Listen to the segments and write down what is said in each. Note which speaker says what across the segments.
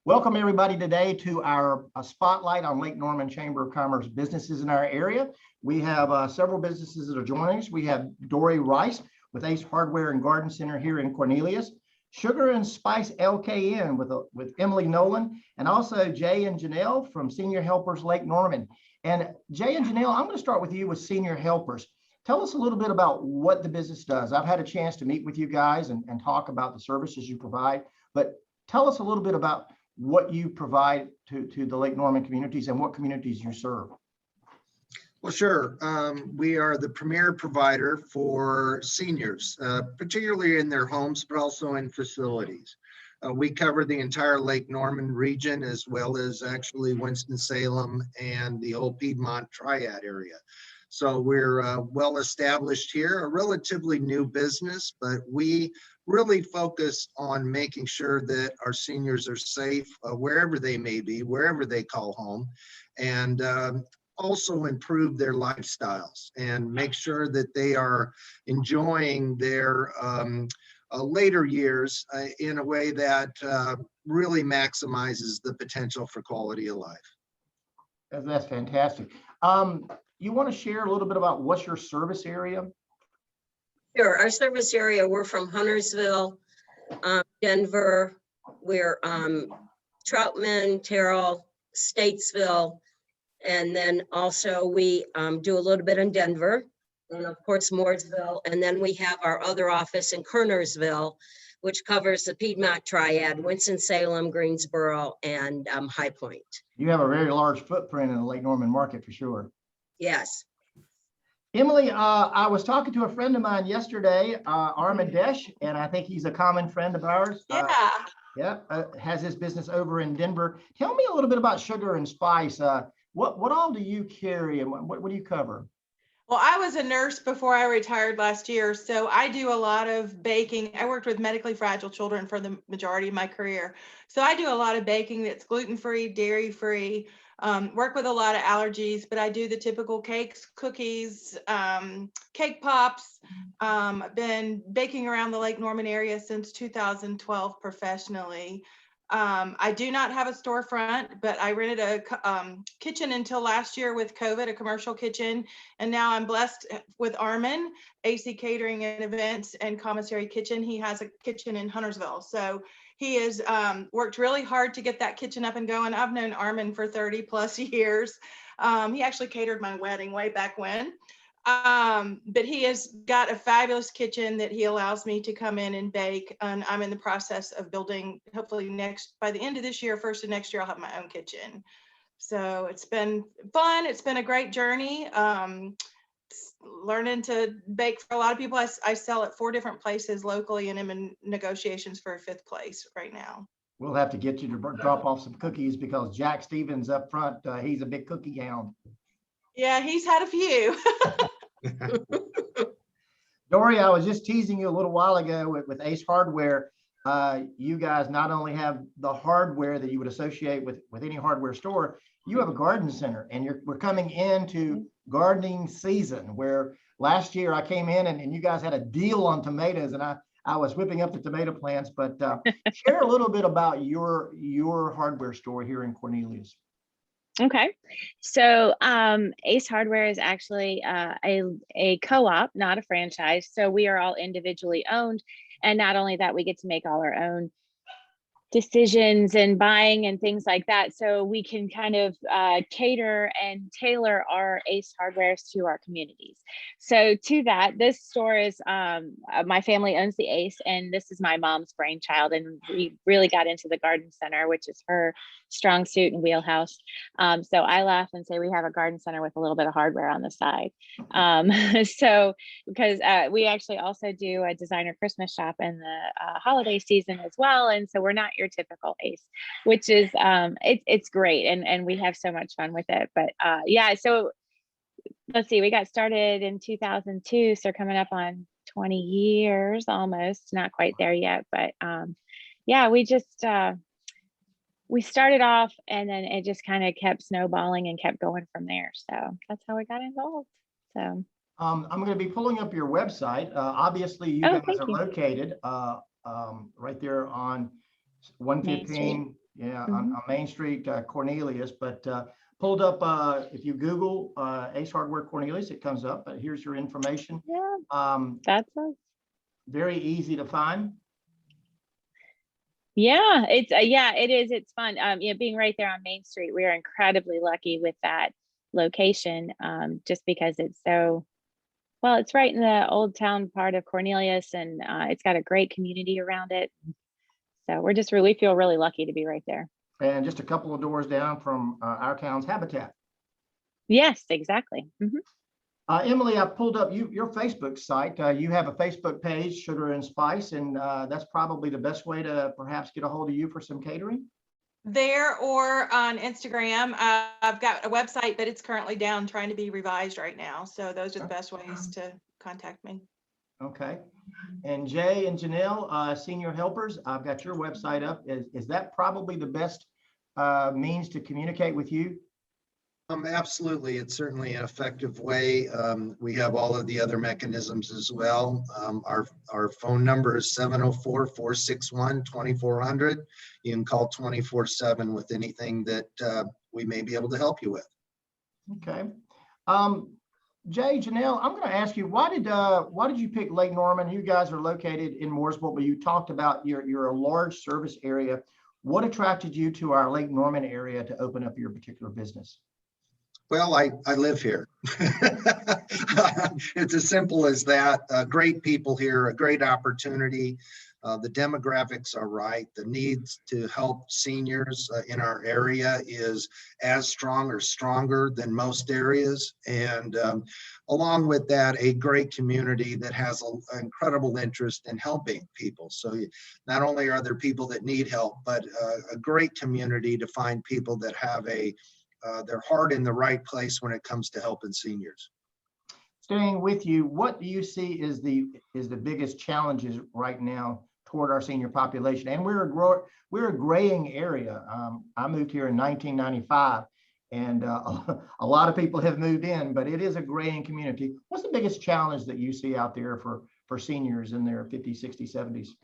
Speaker 1: Welcome everybody today to our spotlight on Lake Norman Chamber of Commerce businesses in our area. We have several businesses that are joining us. We have Dori Rice with Ace Hardware and Garden Center here in Cornelius, Sugar and Spice LKN with Emily Noland, and also Jay and Janelle from Senior Helpers Lake Norman. And Jay and Janelle, I'm going to start with you with Senior Helpers. Tell us a little bit about what the business does. I've had a chance to meet with you guys and talk about the services you provide, but tell us a little bit about what you provide to the Lake Norman communities and what communities you serve.
Speaker 2: Well, sure. We are the premier provider for seniors, particularly in their homes, but also in facilities. We cover the entire Lake Norman region, as well as actually Winston-Salem and the whole Piedmont Triad area. So we're well established here, a relatively new business, but we really focus on making sure that our seniors are safe wherever they may be, wherever they call home, and also improve their lifestyles and make sure that they are enjoying their later years in a way that really maximizes the potential for quality of life.
Speaker 1: That's fantastic. You want to share a little bit about what's your service area?
Speaker 3: Sure. Our service area, we're from Huntersville, Denver, we're Troutman, Terrell, Statesville, and then also we do a little bit in Denver, and of course Mooresville, and then we have our other office in Kernersville, which covers the Piedmont Triad, Winston-Salem, Greensboro, and High Point.
Speaker 1: You have a very large footprint in the Lake Norman market for sure.
Speaker 3: Yes.
Speaker 1: Emily, I was talking to a friend of mine yesterday, Armadesh, and I think he's a common friend of ours.
Speaker 4: Yeah.
Speaker 1: Has his business over in Denver. Tell me a little bit about Sugar and Spice. What all do you carry and what do you cover?
Speaker 4: Well, I was a nurse before I retired last year, so I do a lot of baking. I worked with medically fragile children for the majority of my career. So I do a lot of baking that's gluten-free, dairy-free, work with a lot of allergies, but I do the typical cakes, cookies, cake pops. I've been baking around the Lake Norman area since 2012 professionally. I do not have a storefront, but I rented a kitchen until last year with COVID, a commercial kitchen. And now I'm blessed with Armin, AC Catering and Events and Commissary Kitchen. He has a kitchen in Huntersville. So he has worked really hard to get that kitchen up and going. I've known Armin for 30 plus years. He actually catered my wedding way back when. But he has got a fabulous kitchen that he allows me to come in and bake. And I'm in the process of building, hopefully by the end of this year, first of next year, I'll have my own kitchen. So it's been fun. It's been a great journey. Learning to bake for a lot of people. I sell at 4 different places locally, and I'm in negotiations for a 5th place right now.
Speaker 1: We'll have to get you to drop off some cookies because Jack Stevens up front, he's a big cookie hound.
Speaker 4: Yeah, he's had a few.
Speaker 1: Dori, I was just teasing you a little while ago with Ace Hardware. You guys not only have the hardware that you would associate with any hardware store, you have a garden center, and we're coming into gardening season, where last year I came in and you guys had a deal on tomatoes, and I was whipping up the tomato plants. But share a little bit about your hardware store here in Cornelius.
Speaker 5: Okay, so Ace Hardware is actually a co-op, not a franchise. So we are all individually owned, and not only that, we get to make all our own decisions and buying and things like that. So we can kind of cater and tailor our Ace Hardwares to our communities. So to that, this store is, my family owns the Ace, and this is my mom's brainchild. And we really got into the garden center, which is her strong suit and wheelhouse. So I laugh and say we have a garden center with a little bit of hardware on the side. So because we actually also do a designer Christmas shop in the holiday season as well. And so we're not your typical Ace, which is it's great, and we have so much fun with it. But yeah, so let's see, we got started in 2002, so coming up on 20 years almost, not quite there yet, but yeah, we just we started off, and then it just kind of kept snowballing and kept going from there. So that's how we got involved. So
Speaker 1: I'm going to be pulling up your website. Obviously, you guys are located right there on 115 Yeah,
Speaker 5: Mhm.
Speaker 1: on Main Street, Cornelius, but pulled up, if you Google Ace Hardware Cornelius, it comes up. But here's your information.
Speaker 5: Yeah,
Speaker 1: Um,
Speaker 5: that's us.
Speaker 1: Very easy to find.
Speaker 5: Yeah, it's yeah, it is. It's fun. Being right there on Main Street, we are incredibly lucky with that location, just because it's so well. It's right in the old town part of Cornelius, and it's got a great community around it. So we feel really lucky to be right there.
Speaker 1: And just a couple of doors down from our town's habitat.
Speaker 5: Yes, exactly. Mhm.
Speaker 1: Emily, I pulled up your Facebook site. You have a Facebook page, Sugar and Spice, and that's probably the best way to perhaps get a hold of you for some catering.
Speaker 4: There or on Instagram. I've got a website, but it's currently down, trying to be revised right now. So those are the best ways to contact me.
Speaker 1: Okay. And Jay and Janelle, Senior Helpers, I've got your website up. Is that probably the best means to communicate with you?
Speaker 2: Absolutely. It's certainly an effective way. We have all of the other mechanisms as well. Our phone number is 704-461-2400. You can call 24/7 with anything that we may be able to help you with.
Speaker 1: Okay. Jay, Janelle, I'm going to ask you, why did you pick Lake Norman? You guys are located in Mooresville, but you talked about you're a large service area. What attracted you to our Lake Norman area to open up your particular business?
Speaker 2: Well, I live here. It's as simple as that. Great people here, a great opportunity. The demographics are right. The needs to help seniors in our area is as strong or stronger than most areas. And along with that, a great community that has an incredible interest in helping people. So not only are there people that need help, but a great community to find people that have their heart in the right place when it comes to helping seniors.
Speaker 1: Staying with you, what do you see is the biggest challenges right now toward our senior population? And we're a graying area. I moved here in 1995, and a lot of people have moved in, but it is a graying community. What's the biggest challenge that you see out there for seniors in their 50s, 60s, 70s?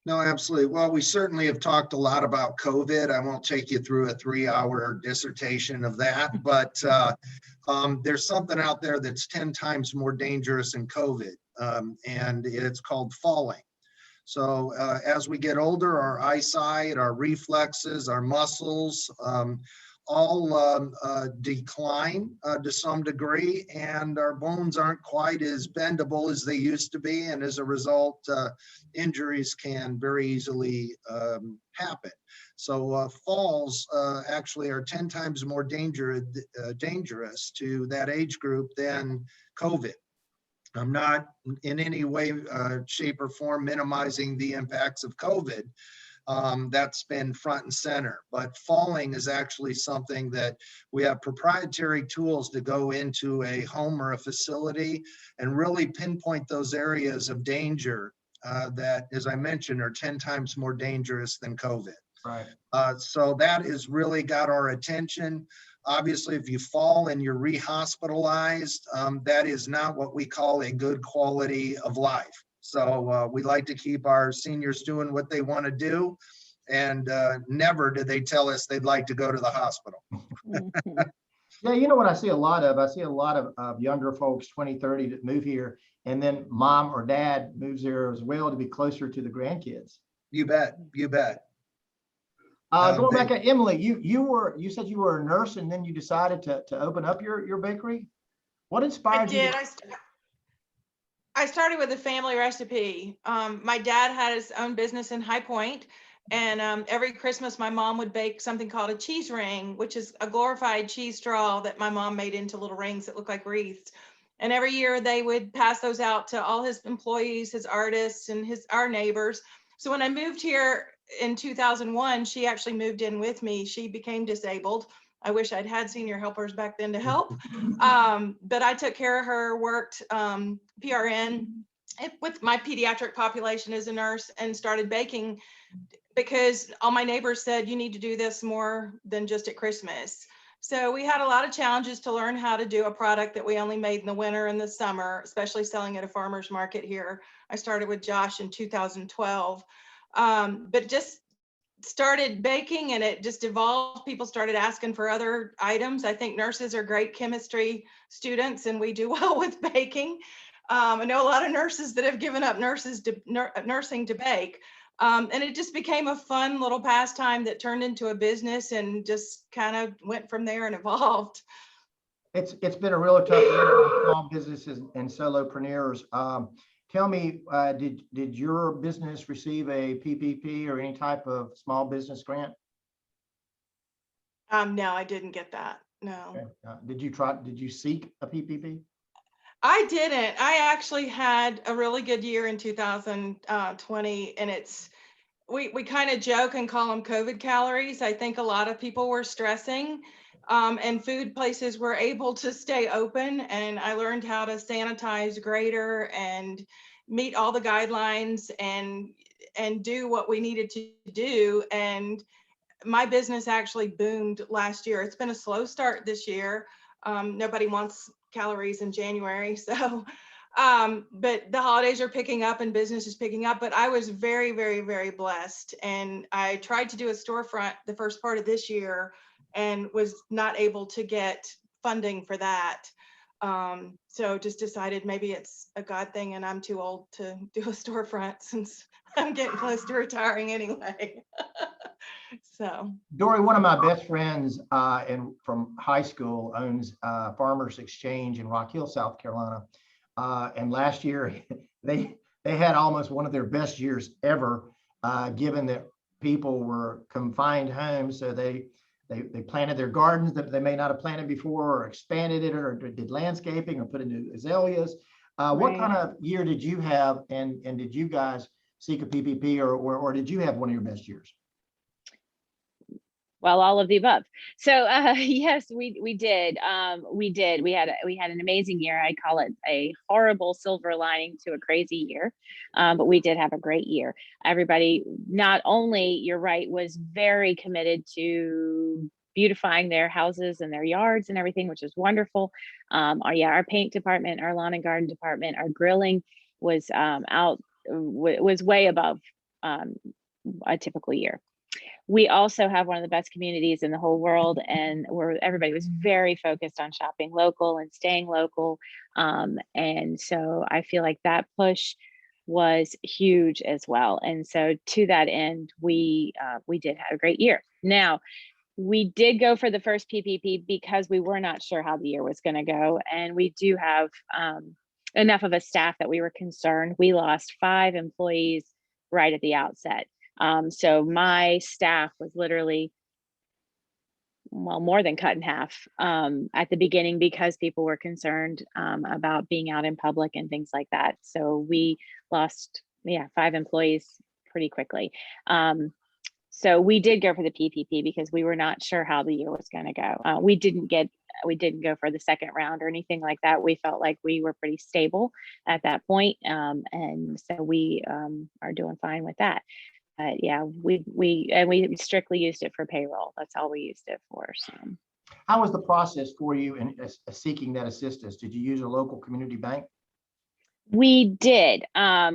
Speaker 2: No, absolutely. Well, we certainly have talked a lot about COVID. I won't take you through a 3-hour dissertation of that, but there's something out there that's 10 times more dangerous than COVID, and it's called falling. So as we get older, our eyesight, our reflexes, our muscles, all decline to some degree, and our bones aren't quite as bendable as they used to be. And as a result, injuries can very easily happen. So falls actually are 10 times more dangerous to that age group than COVID. I'm not in any way, shape, or form minimizing the impacts of COVID. That's been front and center, but falling is actually something that we have proprietary tools to go into a home or a facility and really pinpoint those areas of danger that, as I mentioned, are 10 times more dangerous than COVID.
Speaker 1: Right.
Speaker 2: So that has really got our attention. Obviously, if you fall and you're re-hospitalized, that is not what we call a good quality of life. So we like to keep our seniors doing what they want to do, and never do they tell us they'd like to go to the hospital.
Speaker 1: Yeah, you know what I see a lot of? I see a lot of younger folks, 20, 30, that move here, and then mom or dad moves there as well to be closer to the grandkids.
Speaker 2: You bet, you bet.
Speaker 1: Going back to Emily, you said you were a nurse, and then you decided to open up your bakery. What inspired you?
Speaker 4: I started with a family recipe. My dad had his own business in High Point, and every Christmas my mom would bake something called a cheese ring, which is a glorified cheese straw that my mom made into little rings that look like wreaths. And every year they would pass those out to all his employees, his artists, and our neighbors. So when I moved here in 2001, she actually moved in with me. She became disabled. I wish I'd had senior helpers back then to help. But I took care of her, worked PRN with my pediatric population as a nurse, and started baking because all my neighbors said, you need to do this more than just at Christmas. So we had a lot of challenges to learn how to do a product that we only made in the winter and the summer, especially selling at a farmer's market here. I started with Josh in 2012. But just started baking and it just evolved. People started asking for other items. I think nurses are great chemistry students and we do well with baking. I know a lot of nurses that have given up nursing to bake. And it just became a fun little pastime that turned into a business and just kind of went from there and evolved.
Speaker 1: It's been a really tough year for small businesses and solopreneurs. Tell me, did your business receive a PPP or any type of small business grant?
Speaker 4: No, I didn't get that. No.
Speaker 1: Okay. Did you seek a PPP?
Speaker 4: I didn't. I actually had a really good year in 2020, and we kind of joke and call them COVID calories. I think a lot of people were stressing, and food places were able to stay open, and I learned how to sanitize greater and meet all the guidelines and do what we needed to do. And my business actually boomed last year. It's been a slow start this year. Nobody wants calories in January. So, but the holidays are picking up and business is picking up, but I was very, very, very blessed. And I tried to do a storefront the first part of this year and was not able to get funding for that. So just decided maybe it's a God thing and I'm too old to do a storefront since I'm getting close to retiring anyway. So
Speaker 1: Dori, one of my best friends and from high school owns Farmers Exchange in Rock Hill, South Carolina. And last year they had almost one of their best years ever, given that people were confined home. So they planted their gardens that they may not have planted before, or expanded it, or did landscaping, or put in new azaleas. What kind of year did you have, and did you guys seek a PPP, or did you have one of your best years?
Speaker 5: Well, all of the above. So yes, we did. We did. We had an amazing year. I call it a horrible silver lining to a crazy year, but we did have a great year. Everybody, not only, you're right, was very committed to beautifying their houses and their yards and everything, which is wonderful. Our paint department, our lawn and garden department, our grilling was was way above a typical year. We also have one of the best communities in the whole world, and where everybody was very focused on shopping local and staying local. And so I feel like that push was huge as well. And so to that end, we did have a great year. Now, we did go for the first PPP because we were not sure how the year was going to go. And we do have enough of a staff that we were concerned. We lost 5 employees right at the outset. So my staff was literally, well, more than cut in half at the beginning because people were concerned about being out in public and things like that. So we lost, 5 employees pretty quickly. So we did go for the PPP because we were not sure how the year was going to go. We didn't go for the second round or anything like that. We felt like we were pretty stable at that point. And so we are doing fine with that. We strictly used it for payroll. That's all we used it for. So,
Speaker 1: how was the process for you in seeking that assistance? Did you use a local community bank?
Speaker 5: We did.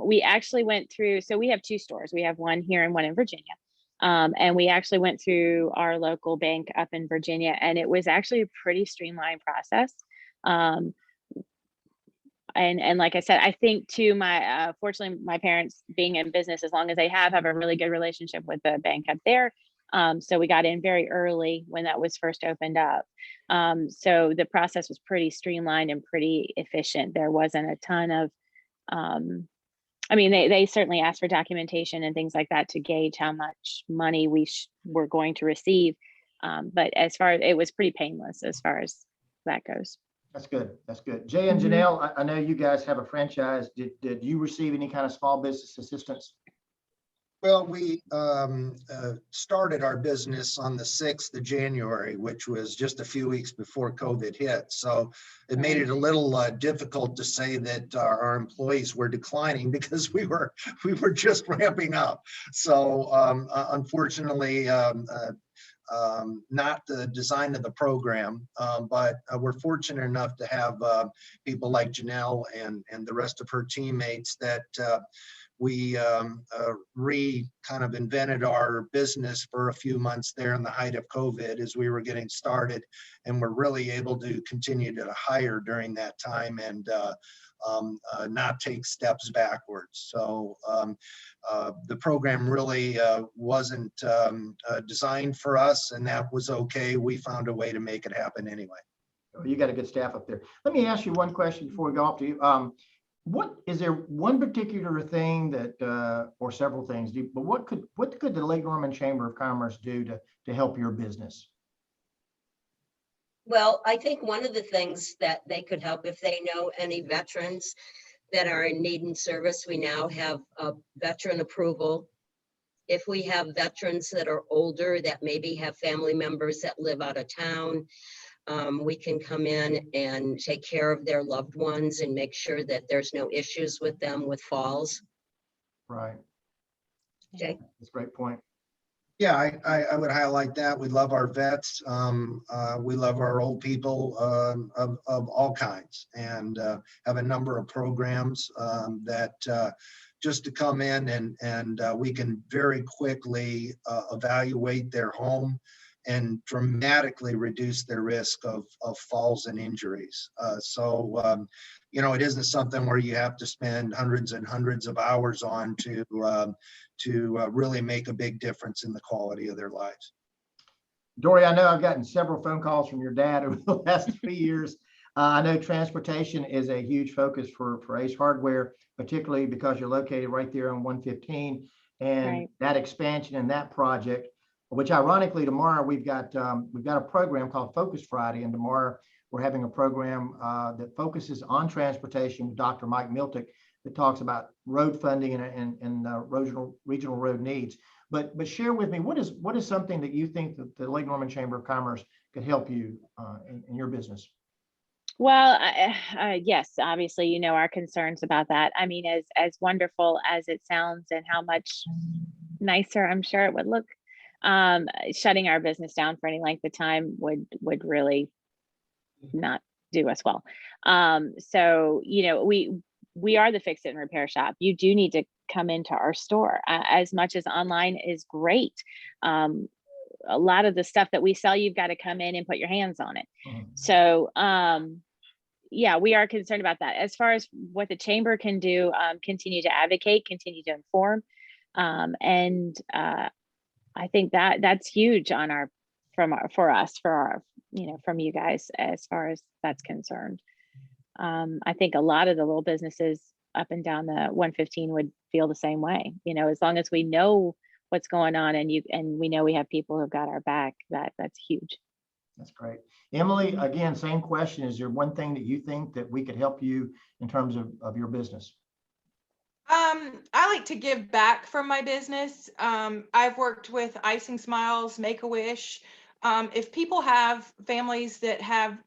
Speaker 5: We actually went through. So we have 2 stores. We have one here and one in Virginia. And we actually went through our local bank up in Virginia, and it was actually a pretty streamlined process. And like I said, I think too, fortunately, my parents being in business as long as they have a really good relationship with the bank up there. So we got in very early when that was first opened up. So the process was pretty streamlined and pretty efficient. There wasn't a ton of, they certainly asked for documentation and things like that to gauge how much money we were going to receive. But as far as, it was pretty painless as far as that goes.
Speaker 1: That's good. That's good. Jay and Janelle, I know you guys have a franchise. Did you receive any kind of small business assistance?
Speaker 2: Well, we started our business on the 6th of January, which was just a few weeks before COVID hit. So it made it a little difficult to say that our employees were declining because we were just ramping up. So unfortunately, not the design of the program, but we're fortunate enough to have people like Janelle and the rest of her teammates that we kind of invented our business for a few months there in the height of COVID as we were getting started, and we're really able to continue to hire during that time and not take steps backwards. So the program really wasn't designed for us, and that was okay. We found a way to make it happen anyway.
Speaker 1: You got a good staff up there. Let me ask you one question before we go off to you. What is there one particular thing that, or several things, but what could the Lake Norman Chamber of Commerce do to help your business?
Speaker 3: Well, I think one of the things that they could help, if they know any veterans that are in need and service, we now have a veteran approval. If we have veterans that are older that maybe have family members that live out of town, we can come in and take care of their loved ones and make sure that there's no issues with them with falls.
Speaker 1: Right.
Speaker 3: Okay.
Speaker 1: That's a great point.
Speaker 2: Yeah, I would highlight that. We love our vets. We love our old people of all kinds, and have a number of programs that just to come in and we can very quickly evaluate their home and dramatically reduce their risk of falls and injuries. You know, it isn't something where you have to spend hundreds and hundreds of hours on to really make a big difference in the quality of their lives.
Speaker 1: Dori, I know I've gotten several phone calls from your dad over the last 3 years. I know transportation is a huge focus for Ace Hardware, particularly because you're located right there on 115, and
Speaker 5: Right.
Speaker 1: that expansion and that project, which ironically tomorrow we've got a program called Focus Friday, and tomorrow we're having a program that focuses on transportation with Dr. Mike Miltick that talks about road funding and regional road needs. But share with me, what is something that you think that the Lake Norman Chamber of Commerce could help you in your business?
Speaker 5: Well, yes, obviously, you know, our concerns about that. I mean, as wonderful as it sounds and how much nicer I'm sure it would look, shutting our business down for any length of time would really not do us well. So, you know, we are the fix it and repair shop. You do need to come into our store. As much as online is great, a lot of the stuff that we sell, you've got to come in and put your hands on it. So yeah, we are concerned about that. As far as what the chamber can do, continue to advocate, continue to inform, and I think that's huge on for us, you know, from you guys as far as that's concerned. I think a lot of the little businesses up and down the 115 would feel the same way. You know, as long as we know what's going on and we know we have people who've got our back, that's huge.
Speaker 1: That's great. Emily, again, same question. Is there one thing that you think that we could help you in terms of your business?
Speaker 4: I like to give back from my business. I've worked with Icing Smiles, Make-A-Wish. If people have families that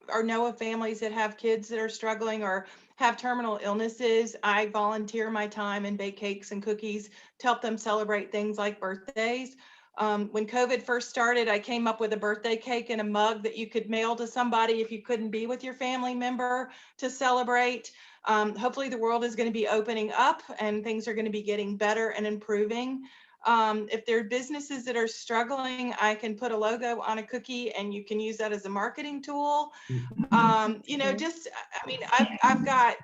Speaker 4: or know of families that have kids that are struggling or have terminal illnesses, I volunteer my time and bake cakes and cookies to help them celebrate things like birthdays. When COVID first started, I came up with a birthday cake and a mug that you could mail to somebody if you couldn't be with your family member to celebrate. Hopefully the world is going to be opening up and things are going to be getting better and improving. If there are businesses that are struggling, I can put a logo on a cookie and you can use that as a marketing tool. You know, I mean, I've got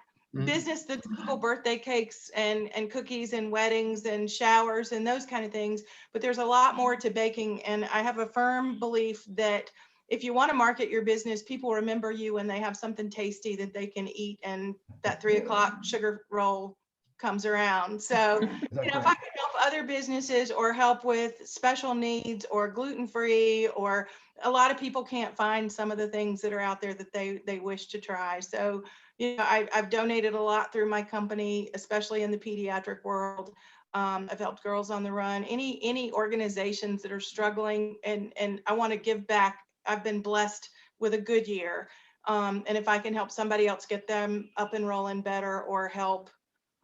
Speaker 4: business that's birthday cakes and cookies and weddings and showers and those kind of things, but there's a lot more to baking. And I have a firm belief that if you want to market your business, people remember you when they have something tasty that they can eat and that 3 o'clock sugar roll comes around. So, you know, if I can help other businesses or help with special needs or gluten-free, or a lot of people can't find some of the things that are out there that they wish to try. So, you know, I've donated a lot through my company, especially in the pediatric world. I've helped Girls on the Run, any organizations that are struggling, and I want to give back. I've been blessed with a good year. And if I can help somebody else get them up and rolling better or help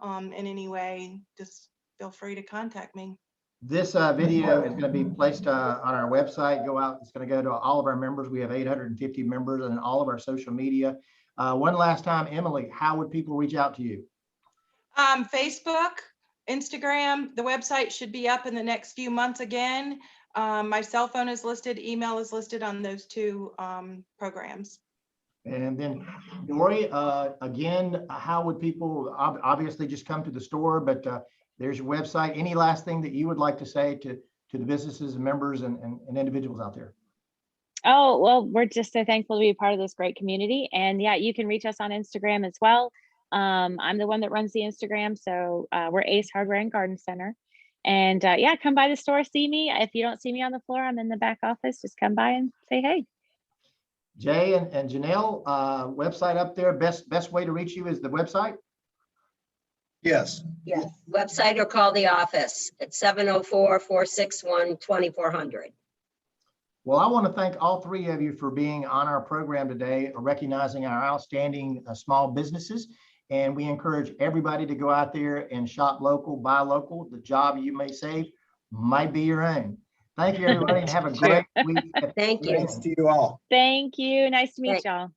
Speaker 4: in any way, just feel free to contact me.
Speaker 1: This video is going to be placed on our website. Go out. It's going to go to all of our members. We have 850 members and all of our social media. One last time, Emily, how would people reach out to you?
Speaker 4: Facebook, Instagram, the website should be up in the next few months again. My cell phone is listed, email is listed on those two programs.
Speaker 1: And then Dori, again, how would people obviously just come to the store, but there's your website. Any last thing that you would like to say to the businesses and members and individuals out there?
Speaker 5: Oh, well, we're just so thankful to be a part of this great community. And yeah, you can reach us on Instagram as well. I'm the one that runs the Instagram. So we're Ace Hardware and Garden Center. And yeah, come by the store, see me. If you don't see me on the floor, I'm in the back office. Just come by and say hey.
Speaker 1: Jay and Janelle, website up there. Best way to reach you is the website?
Speaker 2: Yes.
Speaker 3: Yes, website or call the office at 704-461-2400.
Speaker 1: Well, I want to thank all three of you for being on our program today, recognizing our outstanding small businesses. And we encourage everybody to go out there and shop local, buy local. The job you may save might be your own. Thank you, everybody, and have a great week.
Speaker 3: Thank you.
Speaker 2: Thanks to you all.
Speaker 5: Thank you. Nice to meet
Speaker 3: Thank-
Speaker 5: y'all.